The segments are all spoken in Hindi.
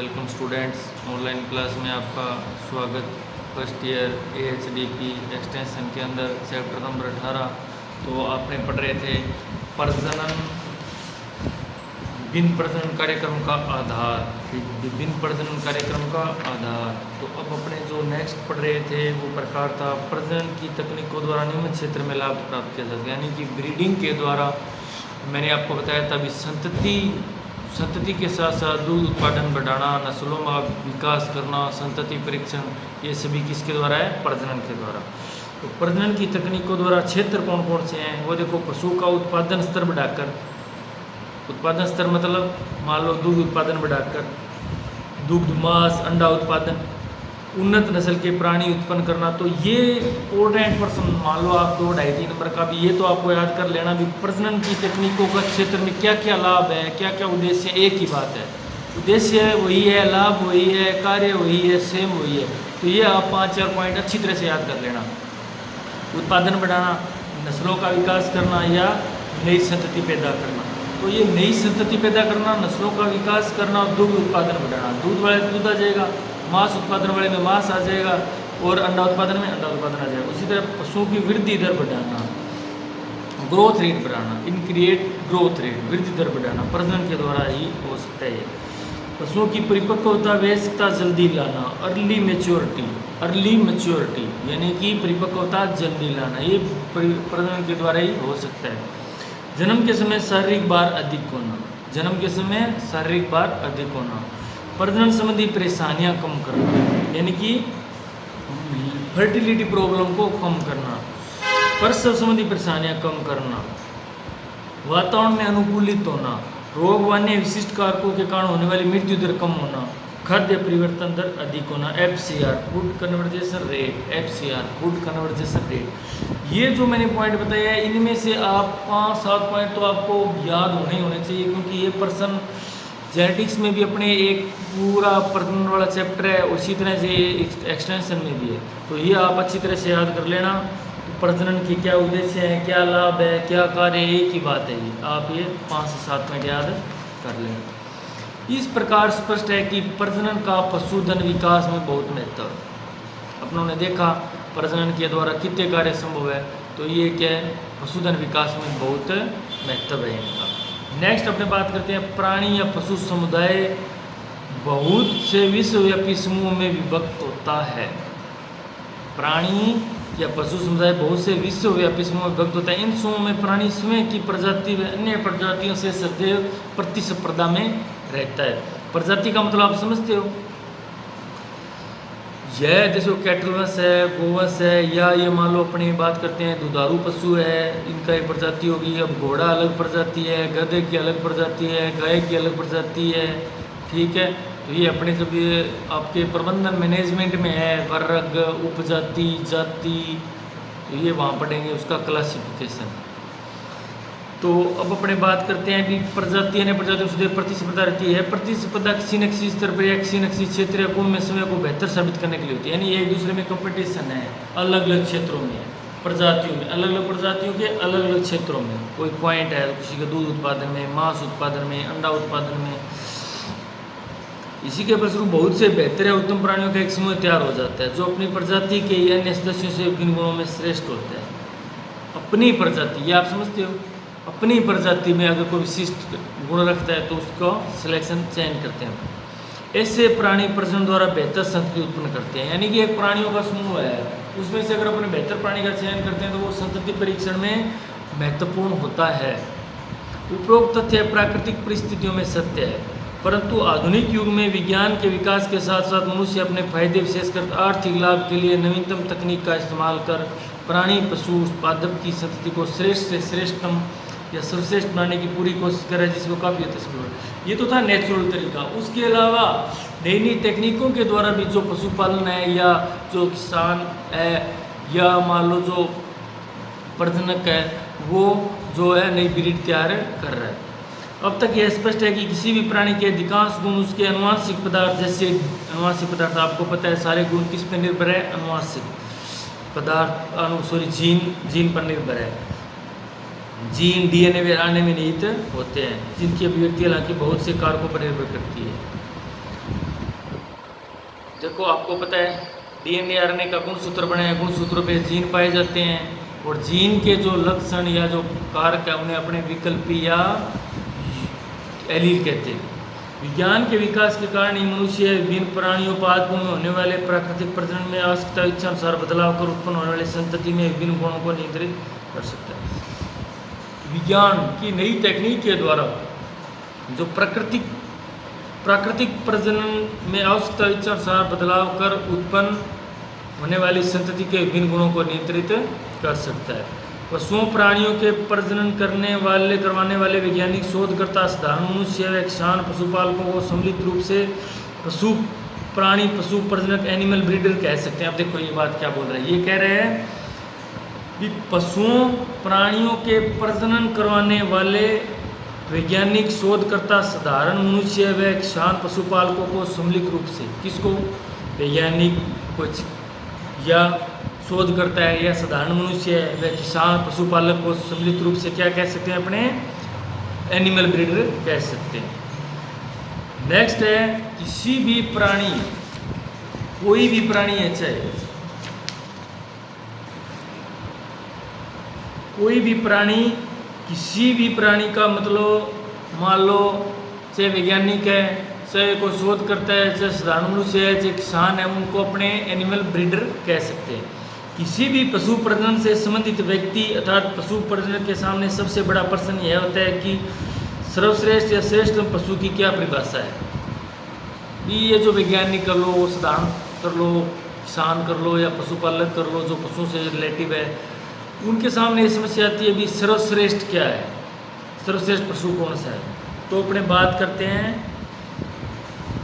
Welcome students. ऑनलाइन क्लास में आपका स्वागत। फर्स्ट ईयर AHDP एक्सटेंशन के अंदर चैप्टर नंबर 18। तो आपने पढ़ रहे थे प्रजनन, विभिन्न प्रजनन कार्यक्रम का आधार, विभिन्न प्रजनन कार्यक्रम का आधार। तो अब अपने जो नेक्स्ट पढ़ रहे थे वो प्रकार था प्रजनन की तकनीकों द्वारा निम्न क्षेत्र में लाभ प्राप्त किया जाता है, यानी कि ब्रीडिंग के द्वारा। मैंने आपको बताया था अभी संतति के साथ साथ दूध उत्पादन बढ़ाना, नस्लों का विकास करना, संतति परीक्षण, ये सभी किसके द्वारा है? प्रजनन के द्वारा। तो प्रजनन की तकनीकों द्वारा क्षेत्र कौन कौन से हैं वो देखो। पशु का उत्पादन स्तर बढ़ाकर, उत्पादन स्तर मतलब मान लो दूध उत्पादन बढ़ाकर, दुग्ध मांस अंडा उत्पादन, उन्नत नस्ल के प्राणी उत्पन्न करना। तो ये इम्पोर्टेंट पर्सन, मान लो आप 2-2.5-3 नंबर का भी ये तो आपको याद कर लेना भी प्रजनन की तकनीकों का क्षेत्र में क्या क्या लाभ है, क्या क्या उद्देश्य। एक ही बात है, उद्देश्य वही है, लाभ वही है, कार्य वही है, सेम वही है। तो ये आप 5-4 पॉइंट अच्छी तरह से याद कर लेना। उत्पादन बढ़ाना, नस्लों का विकास करना या नई संतति पैदा करना। तो ये नई संतति पैदा करना, नस्लों का विकास करना, दुग्ध उत्पादन बढ़ाना, दूध वाले दूध आ जाएगा, मांस उत्पादन वाले में मांस आ जाएगा और अंडा उत्पादन में अंडा उत्पादन आ जाएगा। उसी तरह पशुओं की वृद्धि दर बढ़ाना, ग्रोथ रेट बढ़ाना, इनक्रिएट ग्रोथ रेट, वृद्धि दर बढ़ाना प्रजनन के द्वारा ही हो सकता है। पशुओं की परिपक्वता वयस्कता जल्दी लाना, अर्ली मेच्योरिटी यानी कि परिपक्वता जल्दी लाना, ये प्रजनन के द्वारा ही हो सकता है। जन्म के समय शारीरिक भार अधिक होना, जन्म के समय शारीरिक भार अधिक होना, प्रजनन संबंधी परेशानियां कम करना, यानी कि फर्टिलिटी प्रॉब्लम को कम करना, प्रसव संबंधी परेशानियां कम करना, वातावरण में अनुकूलित होना, रोग व अन्य विशिष्ट कारकों के कारण होने वाली मृत्यु दर कम होना, खाद्य परिवर्तन दर अधिक होना, FCR food conversation rate, FCR food conversation rate. ये जो मैंने पॉइंट बताया है इनमें से आप 5-7 पॉइंट तो आपको याद होने चाहिए, क्योंकि ये पर्सन जेनेटिक्स में भी अपने एक पूरा प्रजनन वाला चैप्टर है, उसी तरह से एक्सटेंशन में भी है। तो ये आप अच्छी तरह से याद कर लेना। प्रजनन के क्या उद्देश्य है, क्या लाभ है, क्या कार्य है, एक ही बात है। ये आप ये 5 से 7 मिनट याद कर लें। इस प्रकार स्पष्ट है कि प्रजनन का पशुधन विकास में बहुत महत्व है। अपनों ने देखा प्रजनन के द्वारा कितने कार्य संभव है, तो ये क्या है? पशुधन विकास में बहुत महत्व है इनका। नेक्स्ट अपने बात करते हैं प्राणी या पशु समुदाय बहुत से विश्वव्यापी समूह में विभक्त होता है। प्राणी या पशु समुदाय बहुत से विश्वव्यापी समूह में विभक्त होता है। इन समूह में प्राणी स्वयं की प्रजाति व अन्य प्रजातियों से सदैव प्रतिस्पर्धा में रहता है। प्रजाति का मतलब आप समझते हो, यह जैसे कैटलवंश है, गोवंश है, या ये मान लो अपनी बात करते हैं दुधारू पशु है, इनका एक प्रजाति होगी। अब घोड़ा अलग प्रजाति है, गधे की अलग प्रजाति है, गाय की अलग प्रजाति है, ठीक है। तो ये अपने जब ये आपके प्रबंधन मैनेजमेंट में है, वर्ग, उपजाति, जाति, तो ये वहाँ पढ़ेंगे उसका क्लासिफिकेशन। तो अब अपने बात करते हैं कि प्रजाति अन्य प्रजातियों से प्रतिस्पर्धा रहती है। प्रतिस्पर्धा किसी न किसी स्तर पर या किसी न किसी क्षेत्र या गुण में समय को बेहतर साबित करने के लिए होती है, यानी एक दूसरे में कंपटीशन है अलग अलग क्षेत्रों में, प्रजातियों में, अलग अलग प्रजातियों के अलग अलग क्षेत्रों में कोई पॉइंट है, किसी के दूध उत्पादन में, मांस उत्पादन में, अंडा उत्पादन में। इसी के फलस्वरूप बहुत से बेहतर या उत्तम प्राणियों का एक समूह तैयार हो जाता है जो अपनी प्रजाति के या अन्य सदस्यों से विभिन्न गुणों में श्रेष्ठ होता है। अपनी प्रजाति, ये आप समझते हो, अपनी प्रजाति में अगर कोई विशिष्ट गुण रखता है तो उसका सिलेक्शन चयन करते हैं। ऐसे प्राणी प्रजनन द्वारा बेहतर संतति उत्पन्न करते हैं, यानी कि एक प्राणियों का समूह है, उसमें से अगर अपने बेहतर प्राणी का चयन करते हैं तो वो संतति परीक्षण में महत्वपूर्ण होता है। उपरोक्त तथ्य प्राकृतिक परिस्थितियों में सत्य है, परंतु आधुनिक युग में विज्ञान के विकास के साथ साथ मनुष्य अपने फायदे विशेषकर आर्थिक लाभ के लिए नवीनतम तकनीक का इस्तेमाल कर प्राणी पशु उत्पादक की संतति को श्रेष्ठ से श्रेष्ठतम या सर्वश्रेष्ठ बनाने की पूरी कोशिश कर रहा है, जिसमें काफ़ी तस्वीर। ये तो था नेचुरल तरीका। उसके अलावा नई नई तकनीकों के द्वारा भी जो पशुपालन है या जो किसान है या मान लो जो प्रजनक है, वो जो है नई ब्रीड तैयार कर रहा है। अब तक यह स्पष्ट है कि किसी भी प्राणी के अधिकांश गुण उसके अनुवांशिक पदार्थ, जैसे अनुवांशिक पदार्थ आपको पता है सारे गुण किस पर निर्भर है? अनुवांशिक पदार्थ, जीन पर निर्भर है। जीन DNA में आने में निहित होते हैं, जिनकी अभिव्यक्ति हालांकि बहुत से कारकों पर निर्भर करती है। देखो आपको पता है डीएनए आरएनए का गुणसूत्र बने हैं, गुणसूत्रों पे जीन पाए जाते हैं और जीन के जो लक्षण या जो कारक है उन्हें अपने विकल्पी या एलील कहते हैं। विज्ञान के विकास के कारण ही मनुष्य विभिन्न प्राणियों पादपों में होने वाले प्राकृतिक प्रजनन में आवश्यकता इच्छा अनुसार बदलाव कर उत्पन्न होने वाली संतति में विभिन्न गुणों को नियंत्रित कर सकता है। विज्ञान की नई तकनीक के द्वारा जो प्राकृतिक प्रजनन में आवश्यकता इच्छा अनुसार बदलाव कर उत्पन्न होने वाली संतति के विभिन्न गुणों को नियंत्रित कर सकता है। पशुओं प्राणियों के प्रजनन करवाने वाले वैज्ञानिक शोधकर्ता साधारण मनुष्य व किसान पशुपालकों को सम्मिलित रूप से पशु प्रजनक एनिमल ब्रीडर कह सकते हैं। अब देखो ये बात क्या बोल रहे हैं, ये कह रहे हैं कि पशुओं प्राणियों के प्रजनन करवाने वाले वैज्ञानिक शोधकर्ता साधारण मनुष्य व किसान पशुपालकों को सम्मिलित रूप से, किसको, वैज्ञानिक कुछ या शोध करता है या साधारण मनुष्य व किसान पशुपालक को सम्मिलित रूप से क्या कह सकते हैं, अपने एनिमल ब्रीडर कह सकते हैं। नेक्स्ट है किसी भी प्राणी, कोई भी प्राणी है, चाहे कोई भी प्राणी, किसी भी प्राणी का मतलब मान लो चाहे वैज्ञानिक है, चाहे कोई शोध करता है, चाहे साधारण मनुष्य है, चाहे किसान है, उनको अपने एनिमल ब्रीडर कह सकते हैं। किसी भी पशु प्रजनन से संबंधित व्यक्ति अर्थात पशु प्रजनन के सामने सबसे बड़ा प्रश्न यह होता है कि सर्वश्रेष्ठ या श्रेष्ठ पशु की क्या परिभाषा है। ये जो वैज्ञानिक कर लो, साधारण कर लो, किसान कर लो या पशुपालक कर लो, जो पशु से रिलेटिव है, उनके सामने ये समस्या आती है भी सर्वश्रेष्ठ क्या है, सर्वश्रेष्ठ पशु कौन सा है। तो अपने बात करते हैं,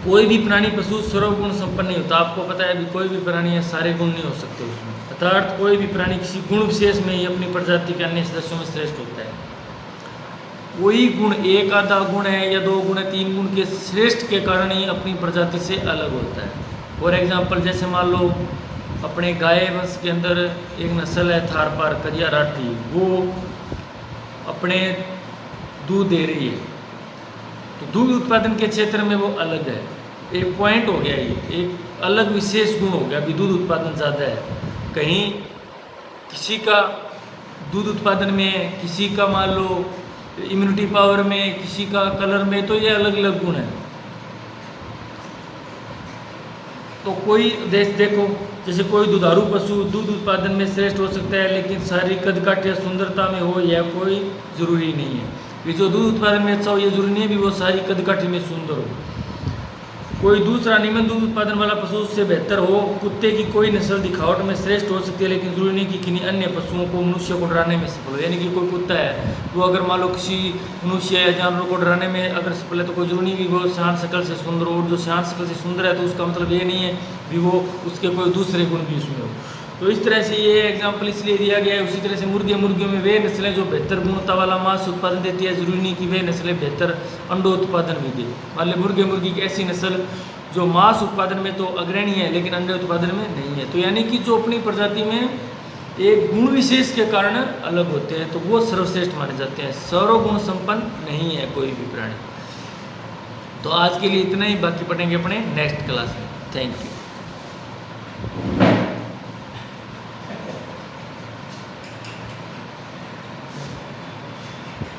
कोई भी प्राणी पशु सर्वगुण संपन्न नहीं होता। आपको पता है भी कोई भी प्राणी है, सारे गुण नहीं हो सकते उसमें, अर्थात कोई भी प्राणी किसी गुण विशेष में ही अपनी प्रजाति के अन्य सदस्यों में श्रेष्ठ होता है। कोई गुण, एक आधा गुण है या 2 गुण है, 3 गुण के श्रेष्ठ के कारण ही अपनी प्रजाति से अलग होता है। फॉर एग्जाम्पल जैसे मान लो अपने गाय वंश के अंदर एक नस्ल है थारपार करिया राठी, वो अपने दूध दे रही है, तो दूध उत्पादन के क्षेत्र में वो अलग है, एक पॉइंट हो गया, ये एक अलग विशेष गुण हो गया, अभी दूध उत्पादन ज़्यादा है। कहीं किसी का दूध उत्पादन में, किसी का मान लो इम्यूनिटी पावर में, किसी का कलर में, तो ये अलग अलग गुण है। तो कोई देखो जैसे कोई दुधारू पशु दूध उत्पादन में श्रेष्ठ हो सकता है, लेकिन शारीरिक कद काठ या सुंदरता में हो, यह कोई ज़रूरी नहीं है। कि जो दूध उत्पादन में अच्छा हो ये जरूरी नहीं है भी वो सारी कद काठी में सुंदर हो। कोई दूसरा निम्न दूध उत्पादन वाला पशु उससे बेहतर हो। कुत्ते की कोई नस्ल दिखावट में श्रेष्ठ हो सकती है, लेकिन जरूरी नहीं कि किन्हीं अन्य पशुओं को मनुष्य को डराने में सफल हो। यानी कि कोई कुत्ता है वो अगर मान लो किसी मनुष्य या जानवर को डराने में अगर सफल है तो कोई जरूरी नहीं भी वो शांत शकल से सुंदर हो, और जो शांत शकल से सुंदर है तो उसका मतलब ये नहीं है भी वो उसके कोई दूसरे गुण भी उसमें हो। तो इस तरह से ये एग्जाम्पल इसलिए दिया गया है। उसी तरह से मुर्गियों में वे नस्लें जो बेहतर गुणवत्ता वाला मांस उत्पादन देती है, जरूरी नहीं कि वे नस्लें बेहतर अंडो उत्पादन भी दे। मान ली मुर्गी की ऐसी नस्ल जो मांस उत्पादन में तो अग्रणी है लेकिन अंडे उत्पादन में नहीं है, तो यानी कि जो अपनी प्रजाति में एक गुण विशेष के कारण अलग होते हैं तो वो सर्वश्रेष्ठ माने जाते हैं। सर्वगुण संपन्न नहीं है कोई भी प्राणी। तो आज के लिए इतना ही, बाकी पढ़ेंगे अपने नेक्स्ट क्लास में। Thank you.